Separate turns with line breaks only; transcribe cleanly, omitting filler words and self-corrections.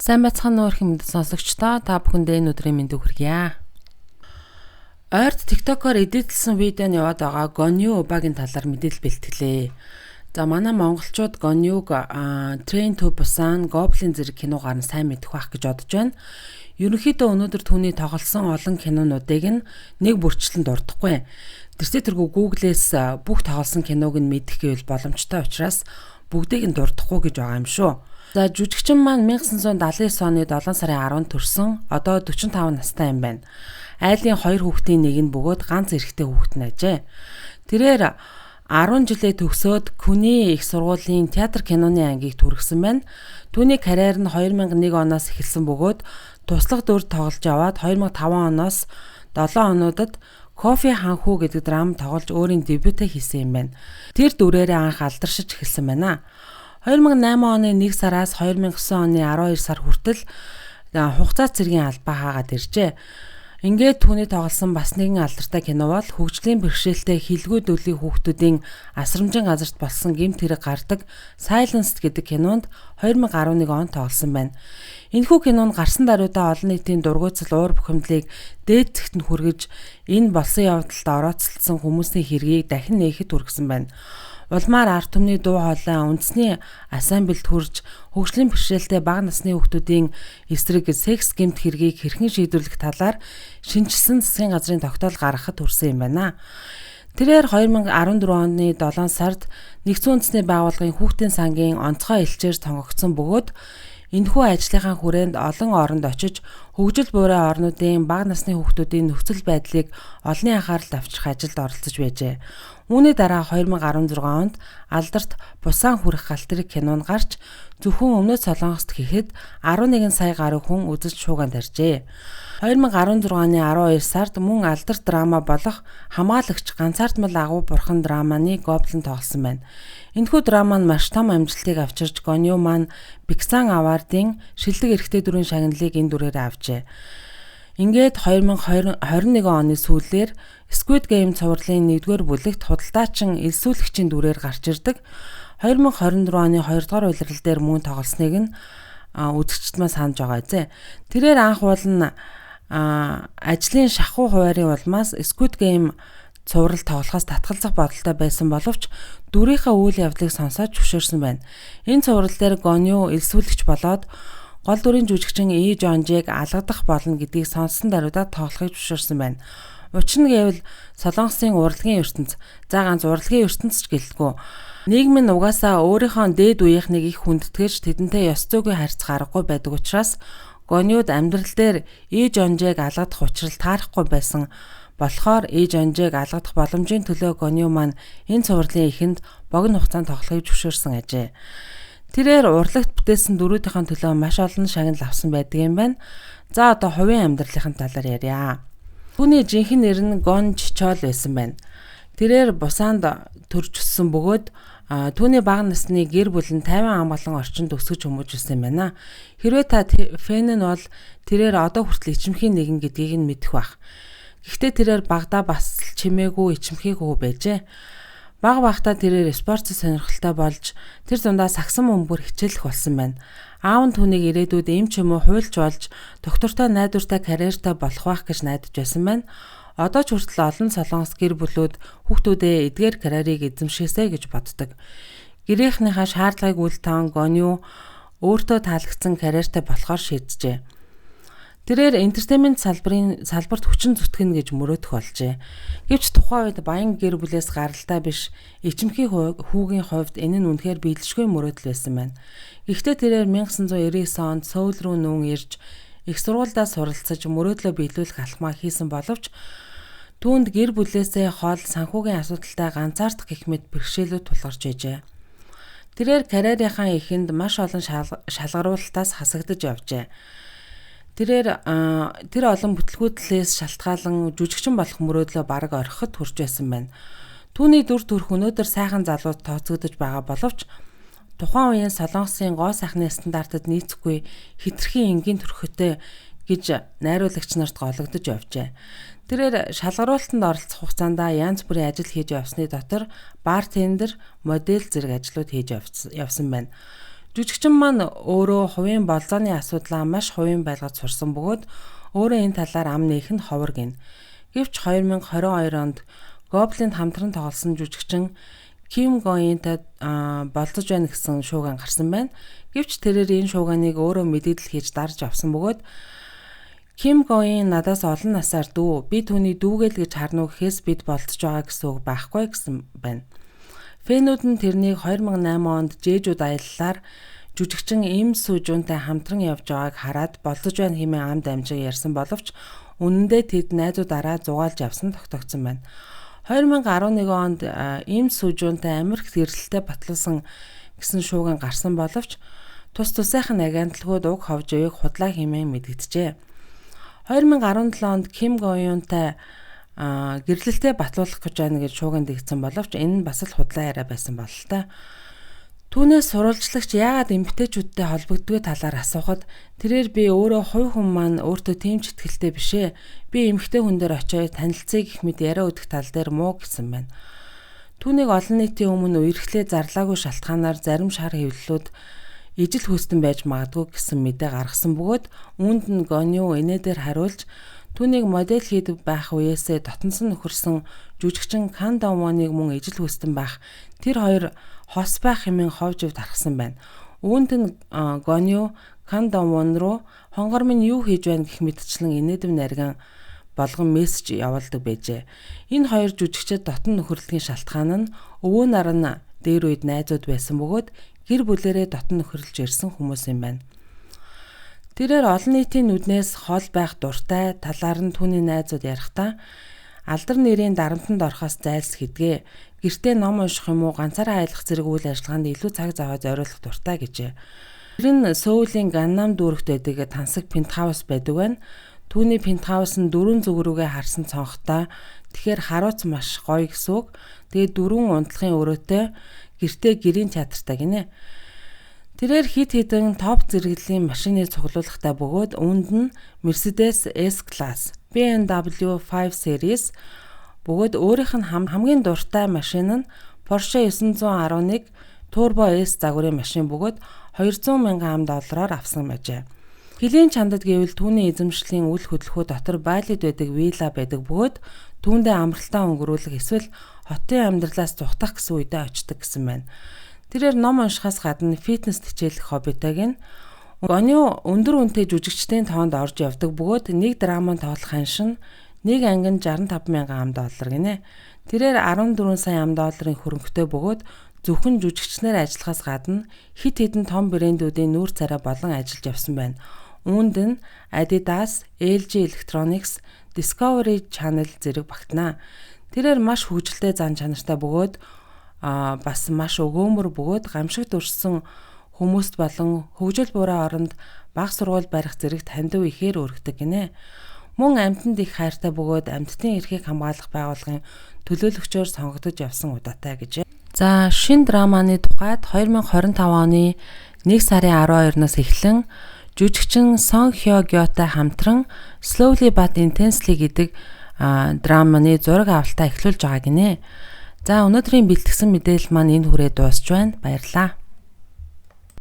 Сайн байцгаана уу хүмүүс сонсогчдоо, та бүхэндээ энэ өдрийн мэндийг хүргье. Ойрт TikTok-оор эдитлсэн видеонд яваад байгаа Gonyo Uba-гийн талаар мэдээлэл бэлтгэлээ. За манай монголчууд Gonyo-г Train to Busan, Goblin зэрэг киногаар нь сайн мэдэх байх гэж бодож байна. Ерөнхийдөө өнөөдөр түүний тоглосон олон кинонуудыг нэг бүрчлэн дурдахгүй. Тэрсээ Google-ээс бүх тоглосон киног нь мэдэх гэвэл боломжтой учраас бүгдийг нь дурдахгүй гэж байгаа юм шүү. За жүжигчин маань 1979 оны 7 сарын 10-нд төрсөн. Одоо 45 настай юм байна. Айлын 2 хүүхдийн нэг нь бөгөөд ганц эрэгтэй хүүхэд нь ажээ. Тэрээр 10 жилээ төгсөөд Күний их сургуулийн театр киноны ангийг түргэсэн байна. Түүний карьер нь 2001 оноос эхэлсэн бөгөөд туслах дүр тоглож яваад 2005 оноос 7 онуудад Кофе ханхүү гэдэг драм тоглож өөрийн дебютээ хийсэн юм байна. Тэр дүрээрээ анх алдаршиж эхэлсэн байна. 2008 оны 1 сараас 2009 оны 12 сар хүртэл хугацаа цэргийн албаа хаагаад иржээ. Ингээд түүний тоглосон бас нэгэн алдартай кино бол хөгжлийн бэрхшээлтэй хилгүй дөлий хүүхдүүдийн асрамжин газарт болсон гэмт хэрэг гардаг Silenced гэдэг кинонд 2011 онд тоглосон байна. Энэхүү кинонд гарсан даруйдаа олон нийтийн дургуйцал уур бухимдлыг дээд зэгт нь хүргэж энэ болсон явдалд орооцолдсон хүмүүсийн хэргийг дахин нээхэд хүргэсэн байна. Улмаар арт түмний дуу хоолой үндэсний ансамбльд хүрж хөгжлийн бэрхшээлтэй бага насны хүүхдүүдийн эсрэг секс гэмт хэргийг хэрхэн шийдвэрлэх талаар шинжилсэн засгийн газрын тогтоол гаргахад хүрсэн юм байна. Тэрээр 2014 оны 7 сард Нэгдсэн үндэсний байгууллагын хүүхдийн сангийн онцгой элчээр сонгогдсон бөгөөд энэхүү ажлынхаа хүрээнд олон оронд очиж хөгжил буурай орнуудын бага насны хүүхдүүдийн нөхцөл байдлыг олонний анхааралд авчрах ажилд оролцож байжээ. Үүний дараа 2016 онд алдарт Бусан хүрэх галтрыг кинонд гарч зөвхөн өмнөд Солонгост хийхэд 11 сая гаруй хүн үзэж шууган тарьжээ. 2016 оны 12 сард мөн алдарт драма болох Хамгаалагч ганцаардмал агуу бурхан драманы Goblin тоглосон байна. Энэхүү драма нь маш том амжилтыг авчирч Gonyo маань Bixan Award-ын шилдэг эрэгтэй дүрийн шагналыг энэ дүрээр авчээ. Ингээд 2021 оны сүүлээр Squid Game цувралын 1-р бүлэгт худалдаачин элсүүлэгчийн дүрээр гарч ирдэг. 2024 оны 2-р улирал дээр мөн тоглосныг нь үзэгчд маань санаж байгаа зэ. Тэрээр анх уулна ажлын шахуу хуваарийн улмаас Squid Game цуврал тоглохоос татгалзах бодолтой байсан боловч дүрийнхээ үйл явдлыг сонсоод зөвшөөрсөн байна. Энэ цуврал дээр Gonyo элсүүлэгч болоод гол дүрийн жүжигчин Lee Jong-jae-г алгадах болно гэдгийг сонссон даруйдаа тоглохыг зөвшөөрсөн байна. Учир нь гэвэл Солонгосын урлагийн ертөнц, за ганц урлагийн ертөнц ч гэлтгүй. Нийгэм нь угаасаа өөрийнхөө дээд үеийнхнийг их хүндэтгэж тэдэнтэй ёс зүйн харьцах аргагүй байдаг учраас Gonyo-д амьдрал дээр Lee Jong-jae-г алгадах учрал таарахгүй байсан болохоор Lee Jong-jae-г алгадах боломжийн төлөө Gonyo маань энэ цувралын эхэнд богино хугацаанд тоглохыг зөвшөөрсөн ажээ. Тэрээр урлагт бүтээсэн дөрүүдийн төлөө маш олон шагнал авсан байдаг юм байна. За одоо хувийн амьдралын талаар ярья. Түүний жинхэнэ нэр нь Gon Chol байсан байна. Тэрээр Busанд төрж өссөн бөгөөд түүний бага насны гэр бүл нь 50 ам болон орчинд өсгөж хүмүүжүүлсэн юм байна. Хэрвээ та фэн нь бол тэрээр одоо хүртэл ичимхийн нэгэн гэдгийг нь мэдэх бах. Гэхдээ тэрээр багада бас чимээгүй ичимхийгөө байжээ. Бага багтаа тэрээр спортод сонирхолтой болж тэр дундаа сагсан бөмбөр хичээлэх болсон байна. Аав нь түүнийг ирээдүйд эмч юм уу хуульч болж доктортой найдвартай карьертай болох байх гэж найдаж байсан байна. Одоо ч хүртэл олон солонгос гэр бүлүүд хүүхдүүдээ эдгээр карьерийг эзэмшээсэй гэж боддог. Гэрийнхнийхээ шаардлагыг үл таан Gonyo өөртөө таалагдсан карьертай болохоор шийджээ. Тэрээр entertainment салбарт хүчин зүтгэнэ гэж мөрөөдөх болжээ. Гэвч тухайн үед баян гэр бүлээс гаралтай биш ичимхий хүүгийн хувьд энэ нь үнэхээр биелшгүй мөрөөдөл байсан байна. Гэхдээ тэрээр 1999 онд Сөүл рүү нүүн ирж их сургуульдаа суралцаж мөрөөдлөө биелүүлэх алхмаа хийсэн боловч түүнд гэр бүлээсээ хол санхүүгийн асуудалтай ганцаардах гэх мэт бэрхшээлүүд тулгарч ижээ. Тэрээр карьерийнхаа эхэнд маш олон шалгаруулалтаас хасагдаж явжээ. Тэр олон бүтлгүүтлээс шалтгаалan жүжигчин болох мөрөөдлөө бараг орхиход хүрч байсан байна. Түүний дүр төрх өнөөдөр сайхан залууд тооцогдож байгаа боловч тухайн үеийн Солонгосын гоо сайхны стандартад нийцэхгүй хэтэрхий энгийн төрхөтэй гэж найруулагч нарт гологдож явжээ. Тэрээр шалгаруулалтанд оролцох хугацаанд янз бүрийн ажил хийж явсны дотор бартендер, модель зэрэг ажлууд хийж явсан байна. Жүжигчин маань өөрөө хувийн болзооны асуудлаа маш хувийн байлгаж сурсан бөгөөд өөрөө энэ талаар ам нээх нь ховор гин. Гэвч 2022 онд Гоблинд хамтран тоглосон жүжигчин Ким Гоинтай болцож байна гэсэн шууган гарсан байна. Гэвч тэрээр энэ шууганыг өөрөө мэдээлэл хийж дарж авсан бөгөөд Ким Гоин надаас олон насаар дүү, би түүний дүүгэл гэж харна уу гэхээс бид болцож байгаа гэсэн үг байхгүй гэсэн байна. Фэнүүд нь тэрнийг 2008 онд Жэжүүд аяллаар жүжигчин Им Сужунтай хамтран явж байгааг хараад болцож байна хэмээн амд амжиг ярьсан боловч үнэндээ тэд найзуудаараа зугаалж явсан тогтогдсон байна. 2011 онд Им Сужунтай Америкт гэрэлтэй батлуулсан гэсэн шууган гарсан боловч тусайхан агентлагууд уг ховж үеийг худлаа хэмээн мэдэгджээ. 2017 онд Ким Гоинтай гэрлэлтэд батлуулах гэж байна гэж шууган дэгдсэн боловч энэ нь бас л худлаа яриа байсан бол л та. Түүнээс сурвалжлагч яагаад эмэгтэйчүүдтэй холбогддог талаар асуухад тэрээр би өөрөө хувь хүн маань өөртөө тийм ч итгэлтэй бишээ. Би эмэгтэй хүн дээр очиод танилцъя гэх мэт яриа өгөх тал дээр муу гэсэн байна. Түүнийг олон нийтийн өмнө үерхлээ зарлаагүй шалтгаанаар зарим шар хэвлэлүүд ижил хүйстэн байж магадгүй гэсэн мэдээ гаргасан бөгөөд үүнд нь Гонью инээдээр хариулж түүнийг модель хийдэг байх үеэсээ дотносон нөхөрсөн жүжигчин Кан Донвоныг мөн ижил хүйстэн байх тэр хоёр хос байх хэмээн ховж тархсан байна. Үүнд нь Гонью Кан Донвон руу хонгор минь юу хийж байна гэх мэтчлэн инээдэв нариган болгон мессеж явуулдаг байжээ. Энэ хоёр жүжигчид дотн нөхөрлөгийн шалтгаан нь өвөө нар нь дээр үед найзууд байсан бөгөөд гэр бүлэрээ дотн нөхөрлөж ирсэн хүмүүс юм байна. Тэрээр олон нийтийн нүднээс хол байх дуртай талаар нь түүний найзууд ярихдаа алдар нэрийн дарамтанд орохоос зайлс хийдгээ. Гэртээ ном унших юм уу ганцаараа аялах зэрэг үйл ажиллагаанд илүү цаг зав зориулах дуртай гэжээ. Тэр нь Сөүлийн Ганнам дүүрэгт байдаг тансаг пентхаус байдаг байна. Түүний пентхаус нь дөрвөн зүг рүүгээ харсан цонхтой. Тэгэхээр харуулц маш гоё гэсэн үг. Тэгээд дөрвөн унтлагын өрөөтэй гэртээ гэрийн театртай гинэ. Тэрээр хит хитэн топ зэрэглэлийн машиныг цуглуулгатай бөгөөд үүнд нь Mercedes S-Class, BMW 5 Series бөгөөд өөрийнх нь хамгийн дуртай машин нь Porsche 911 Turbo S загварын машин бөгөөд $200,000 авсан мэжээ. Хилийн чандад гэвэл түүний эзэмшлийн үл хөдлөхөө дотор байлид байдаг вилла байдаг бөгөөд түүндээ амралтаа өнгөрүүлэх эсвэл хотын амьдралаас зүхтах гэсэн үедээ очдог гэсэн байна. Тэрээр ном уншихаас гадна фитнес хичээлэх хоббитойг нь Гонью өндөр үнэтэй жүжигчдийн тоонд орж явдаг бөгөөд нэг драманд тоглох аншин нэг ангин $65,000 гинэ. Тэрээр 14 сая $10 хөрөнгөтэй бөгөөд зөвхөн жүжигчнээр ажиллахаас гадна хит хитэн том брэндүүдийн нүүр царай болон ажиллаж явсан байна. Үүнд нь Adidas, LG Electronics, Discovery Channel зэрэг багтана. Тэрээр маш хөгжилтэй зан чанартай бөгөөд бас маш өгөөмөр бөгөөд гамшигт өрсөн хүмүүст болон хөгжил буруу оронд баг сургууль барих зэрэг таньдав ихээр өргөдөг гинэ. Мөн амьтанд их хайртай бөгөөд амьтдын эрхийг хамгаалах байгууллагын төлөөлөгчөөр сонгогдож явсан удаатай гэжээ. За шин драманы тухайд 2025 оны 1 сарын 12-наас эхлэн жүжигчин Сон Хё Гётай хамтран Slowly But Intensely гэдэг драманы зураг авалтаа эхлүүлж байгаа гинэ. За өнөөдрийн бэлтгэсэн мэдээлэл маань энэ хүрээ дуусч байна. Баярлалаа.